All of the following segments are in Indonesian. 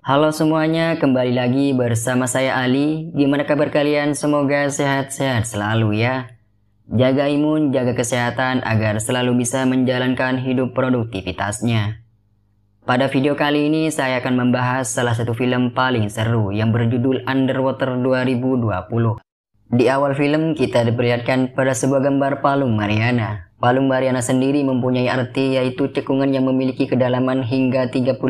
Halo semuanya, kembali lagi bersama saya Ali. Gimana kabar kalian? Semoga sehat-sehat selalu ya. Jaga imun, jaga kesehatan agar selalu bisa menjalankan hidup produktivitasnya. Pada video kali ini saya akan membahas salah satu film paling seru yang berjudul Underwater 2020. Di awal film kita diperlihatkan pada sebuah gambar Palung Mariana. Palung Mariana sendiri mempunyai arti yaitu cekungan yang memiliki kedalaman hingga 35.000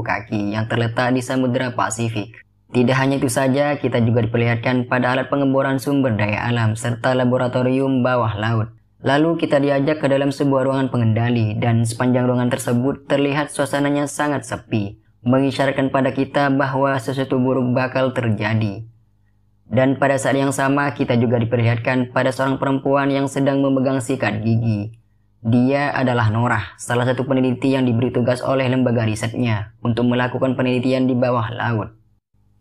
kaki yang terletak di Samudra Pasifik. Tidak hanya itu saja, kita juga diperlihatkan pada alat pengeboran sumber daya alam serta laboratorium bawah laut. Lalu kita diajak ke dalam sebuah ruangan pengendali dan sepanjang ruangan tersebut terlihat suasananya sangat sepi, mengisyaratkan pada kita bahwa sesuatu buruk bakal terjadi. Dan pada saat yang sama kita juga diperlihatkan pada seorang perempuan yang sedang memegang sikat gigi. Dia adalah Norah, salah satu peneliti yang diberi tugas oleh lembaga risetnya untuk melakukan penelitian di bawah laut.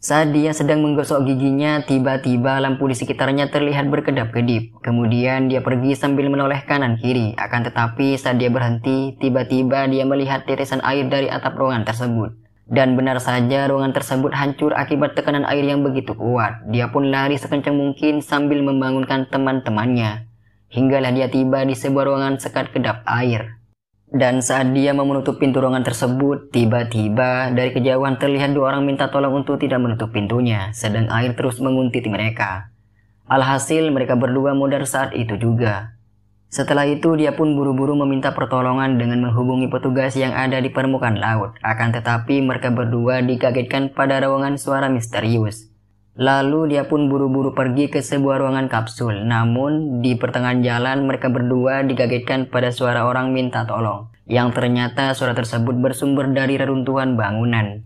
Saat dia sedang menggosok giginya, tiba-tiba lampu di sekitarnya terlihat berkedap-kedip. Kemudian dia pergi sambil menoleh kanan kiri. Akan tetapi saat dia berhenti, tiba-tiba dia melihat tetesan air dari atap ruangan tersebut. Dan benar saja ruangan tersebut hancur akibat tekanan air yang begitu kuat. Dia pun lari sekencang mungkin sambil membangunkan teman-temannya. Hinggalah dia tiba di sebuah ruangan sekat kedap air. Dan saat dia mau menutup pintu ruangan tersebut, tiba-tiba dari kejauhan terlihat dua orang minta tolong untuk tidak menutup pintunya, sedang air terus menguntit mereka. Alhasil mereka berdua mudar saat itu juga. Setelah itu dia pun buru-buru meminta pertolongan dengan menghubungi petugas yang ada di permukaan laut. Akan tetapi mereka berdua dikagetkan pada rawangan suara misterius. Lalu dia pun buru-buru pergi ke sebuah ruangan kapsul. Namun di pertengahan jalan mereka berdua dikagetkan pada suara orang minta tolong. Yang ternyata suara tersebut bersumber dari reruntuhan bangunan.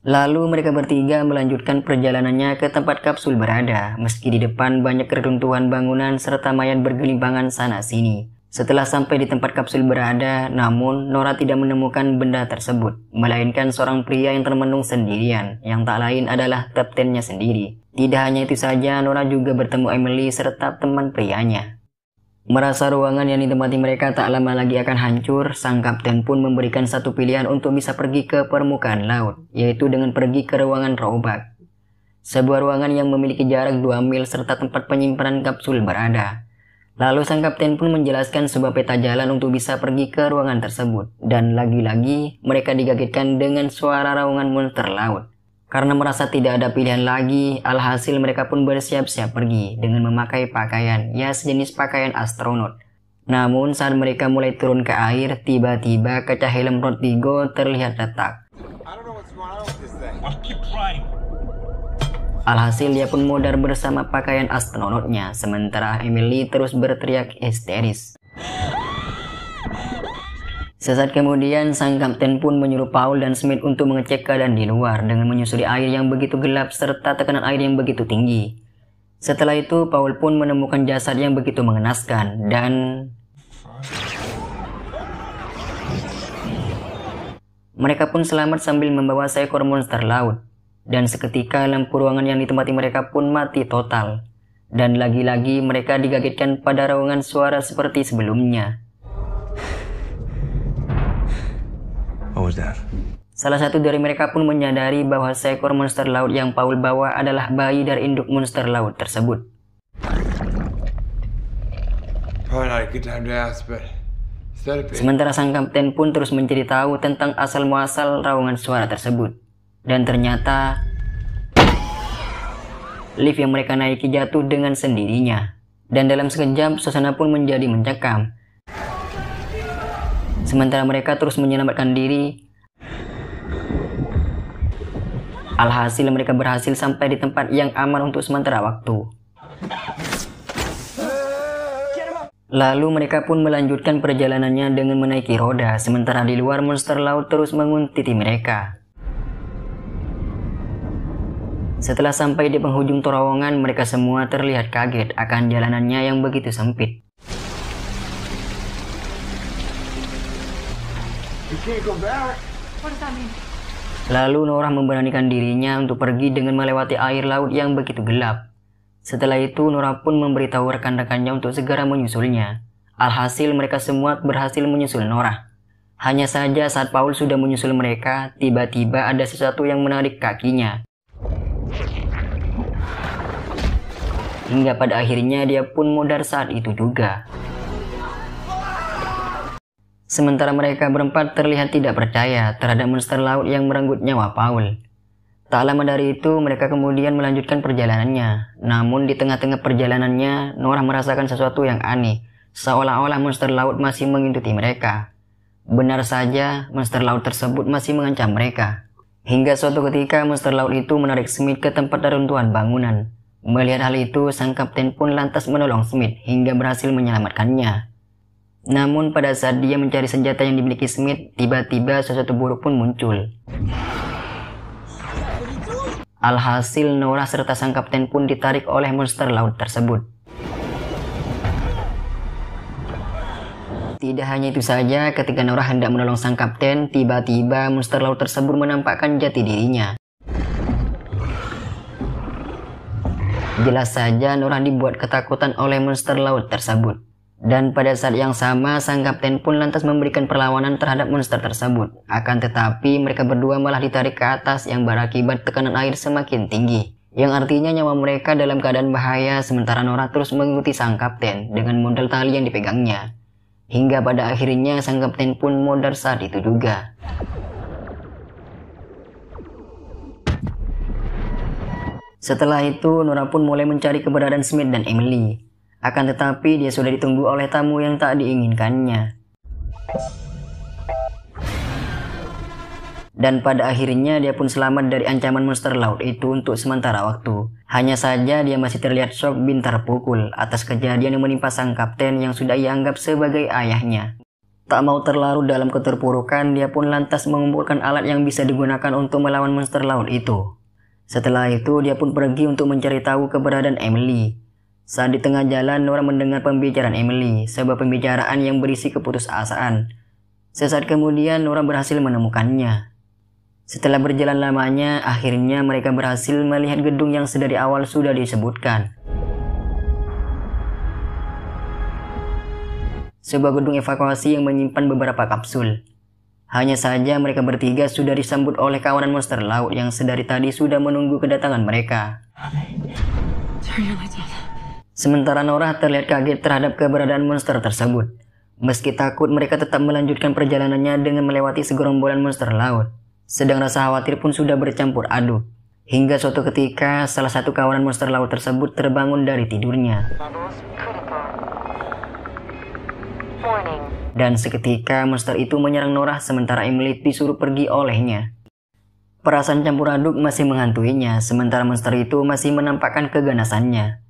Lalu mereka bertiga melanjutkan perjalanannya ke tempat kapsul berada, meski di depan banyak reruntuhan bangunan serta mayat bergelimpangan sana-sini. Setelah sampai di tempat kapsul berada, namun Nora tidak menemukan benda tersebut, melainkan seorang pria yang termenung sendirian, yang tak lain adalah kaptennya sendiri. Tidak hanya itu saja, Nora juga bertemu Emily serta teman prianya. Merasa ruangan yang ditempati mereka tak lama lagi akan hancur, sang kapten pun memberikan satu pilihan untuk bisa pergi ke permukaan laut, yaitu dengan pergi ke ruangan Roebuck. Sebuah ruangan yang memiliki jarak 2 mil serta tempat penyimpanan kapsul berada. Lalu sang kapten pun menjelaskan sebuah peta jalan untuk bisa pergi ke ruangan tersebut. Dan lagi-lagi mereka digagetkan dengan suara raungan monster laut. Karena merasa tidak ada pilihan lagi, alhasil mereka pun bersiap-siap pergi dengan memakai pakaian, ya sejenis pakaian astronot. Namun saat mereka mulai turun ke air, tiba-tiba kaca helm Rodrigo terlihat retak. Alhasil dia pun modar bersama pakaian astronotnya, sementara Emily terus berteriak histeris. Sesaat kemudian, sang kapten pun menyuruh Paul dan Smith untuk mengecek keadaan di luar dengan menyusuri air yang begitu gelap serta tekanan air yang begitu tinggi. Setelah itu, Paul pun menemukan jasad yang begitu mengenaskan dan mereka pun selamat sambil membawa seekor monster laut. Dan seketika lampu ruangan yang ditempati mereka pun mati total. Dan lagi-lagi mereka digagetkan pada raungan suara seperti sebelumnya. Salah satu dari mereka pun menyadari bahwa seekor monster laut yang Paul bawa adalah bayi dari induk monster laut tersebut. Sementara sang kapten pun terus mencari tahu tentang asal-muasal raungan suara tersebut. Dan ternyata lift yang mereka naiki jatuh dengan sendirinya. Dan dalam sekejap suasana pun menjadi mencekam. Sementara mereka terus menyelamatkan diri. Alhasil mereka berhasil sampai di tempat yang aman untuk sementara waktu. Lalu mereka pun melanjutkan perjalanannya dengan menaiki roda. Sementara di luar monster laut terus menguntiti mereka. Setelah sampai di penghujung terowongan, mereka semua terlihat kaget akan jalanannya yang begitu sempit. Lalu Norah memberanikan dirinya untuk pergi dengan melewati air laut yang begitu gelap. Setelah itu Norah pun memberitahu rekan-rekannya untuk segera menyusulnya. Alhasil mereka semua berhasil menyusul Norah. Hanya saja saat Paul sudah menyusul mereka, tiba-tiba ada sesuatu yang menarik kakinya. Hingga pada akhirnya dia pun modar saat itu juga. Sementara mereka berempat terlihat tidak percaya terhadap monster laut yang merenggut nyawa Paul. Tak lama dari itu, mereka kemudian melanjutkan perjalanannya. Namun di tengah-tengah perjalanannya, Nora merasakan sesuatu yang aneh, seolah-olah monster laut masih mengikuti mereka. Benar saja, monster laut tersebut masih mengancam mereka. Hingga suatu ketika, monster laut itu menarik Smith ke tempat reruntuhan bangunan. Melihat hal itu, sang kapten pun lantas menolong Smith hingga berhasil menyelamatkannya. Namun pada saat dia mencari senjata yang dimiliki Smith, tiba-tiba sesuatu buruk pun muncul. Alhasil, Nora serta sang kapten pun ditarik oleh monster laut tersebut. Tidak hanya itu saja, ketika Nora hendak menolong sang kapten, tiba-tiba monster laut tersebut menampakkan jati dirinya. Jelas saja Nora dibuat ketakutan oleh monster laut tersebut. Dan pada saat yang sama, sang kapten pun lantas memberikan perlawanan terhadap monster tersebut. Akan tetapi mereka berdua malah ditarik ke atas yang berakibat tekanan air semakin tinggi. Yang artinya nyawa mereka dalam keadaan bahaya, sementara Nora terus mengikuti sang kapten dengan modal tali yang dipegangnya. Hingga pada akhirnya sang kapten pun modar saat itu juga. Setelah itu, Nora pun mulai mencari keberadaan Smith dan Emily. Akan tetapi dia sudah ditunggu oleh tamu yang tak diinginkannya. Dan pada akhirnya dia pun selamat dari ancaman monster laut itu untuk sementara waktu. Hanya saja dia masih terlihat shock bin terpukul atas kejadian yang menimpa sang kapten yang sudah ia anggap sebagai ayahnya. Tak mau terlarut dalam keterpurukan, dia pun lantas mengumpulkan alat yang bisa digunakan untuk melawan monster laut itu. Setelah itu dia pun pergi untuk mencari tahu keberadaan Emily. Saat di tengah jalan, Nora mendengar pembicaraan Emily, sebuah pembicaraan yang berisi keputusasaan. Sesaat kemudian Nora berhasil menemukannya. Setelah berjalan lamanya, akhirnya mereka berhasil melihat gedung yang sedari awal sudah disebutkan. Sebuah gedung evakuasi yang menyimpan beberapa kapsul. Hanya saja mereka bertiga sudah disambut oleh kawanan monster laut yang sedari tadi sudah menunggu kedatangan mereka. Sementara Nora terlihat kaget terhadap keberadaan monster tersebut. Meski takut, mereka tetap melanjutkan perjalanannya dengan melewati segerombolan monster laut. Sedang rasa khawatir pun sudah bercampur aduk. Hingga suatu ketika, salah satu kawanan monster laut tersebut terbangun dari tidurnya. Dan seketika monster itu menyerang Nora sementara Emily disuruh pergi olehnya. Perasaan campur aduk masih menghantuinya, sementara monster itu masih menampakkan keganasannya.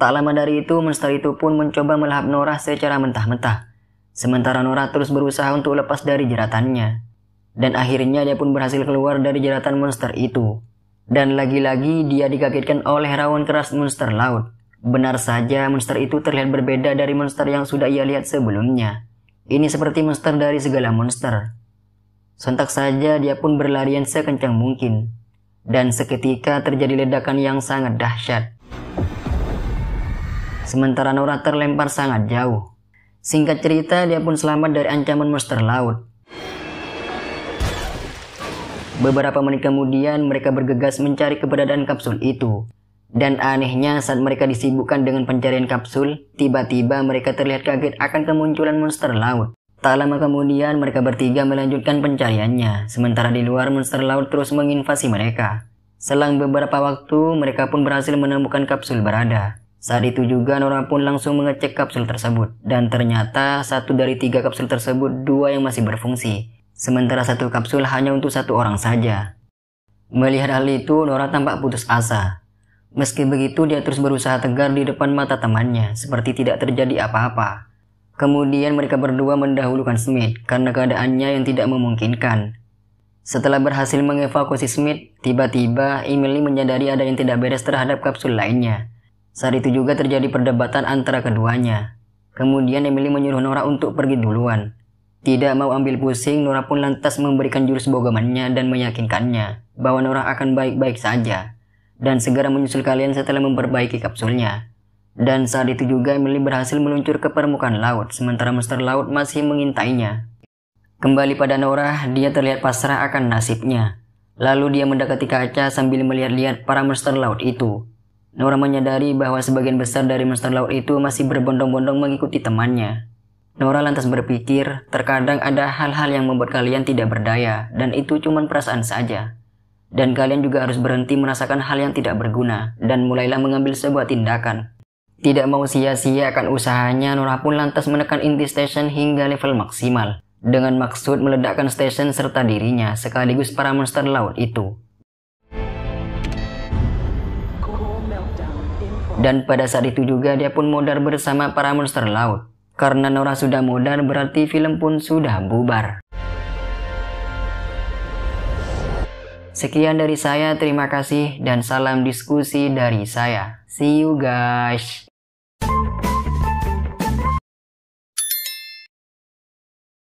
Tak lama dari itu, monster itu pun mencoba melahap Nora secara mentah-mentah. Sementara Nora terus berusaha untuk lepas dari jeratannya. Dan akhirnya dia pun berhasil keluar dari jeratan monster itu. Dan lagi-lagi dia dikagetkan oleh raungan keras monster laut. Benar saja monster itu terlihat berbeda dari monster yang sudah ia lihat sebelumnya. Ini seperti monster dari segala monster. Sontak saja dia pun berlarian sekencang mungkin. Dan seketika terjadi ledakan yang sangat dahsyat. Sementara Nora terlempar sangat jauh. Singkat cerita, dia pun selamat dari ancaman monster laut. Beberapa menit kemudian mereka bergegas mencari keberadaan kapsul itu. Dan anehnya saat mereka disibukkan dengan pencarian kapsul, tiba-tiba mereka terlihat kaget akan kemunculan monster laut. Tak lama kemudian mereka bertiga melanjutkan pencariannya, sementara di luar monster laut terus menginvasi mereka. Selang beberapa waktu mereka pun berhasil menemukan kapsul berada. Saat itu juga Nora pun langsung mengecek kapsul tersebut. Dan ternyata 1 dari 3 kapsul tersebut 2 yang masih berfungsi. Sementara 1 kapsul hanya untuk 1 orang saja. Melihat hal itu, Nora tampak putus asa. Meski begitu, dia terus berusaha tegar di depan mata temannya, seperti tidak terjadi apa-apa. Kemudian mereka berdua mendahulukan Smith, karena keadaannya yang tidak memungkinkan. Setelah berhasil mengevakuasi Smith, tiba-tiba Emily menyadari ada yang tidak beres terhadap kapsul lainnya. Saat itu juga terjadi perdebatan antara keduanya. Kemudian Emily menyuruh Nora untuk pergi duluan. Tidak mau ambil pusing, Nora pun lantas memberikan jurus bogamannya dan meyakinkannya bahwa Nora akan baik-baik saja dan segera menyusul kalian setelah memperbaiki kapsulnya. Dan saat itu juga Emily berhasil meluncur ke permukaan laut, sementara monster laut masih mengintainya. Kembali pada Nora, dia terlihat pasrah akan nasibnya. Lalu dia mendekati kaca sambil melihat-lihat para monster laut itu. Nora menyadari bahwa sebagian besar dari monster laut itu masih berbondong-bondong mengikuti temannya. Nora lantas berpikir, terkadang ada hal-hal yang membuat kalian tidak berdaya, dan itu cuma perasaan saja. Dan kalian juga harus berhenti merasakan hal yang tidak berguna, dan mulailah mengambil sebuah tindakan. Tidak mau sia-sia akan usahanya, Nora pun lantas menekan inti station hingga level maksimal. Dengan maksud meledakkan station serta dirinya, sekaligus para monster laut itu. Dan pada saat itu juga dia pun modar bersama para monster laut. Karena Nora sudah modar, berarti film pun sudah bubar. Sekian dari saya, terima kasih dan salam diskusi dari saya. See you guys.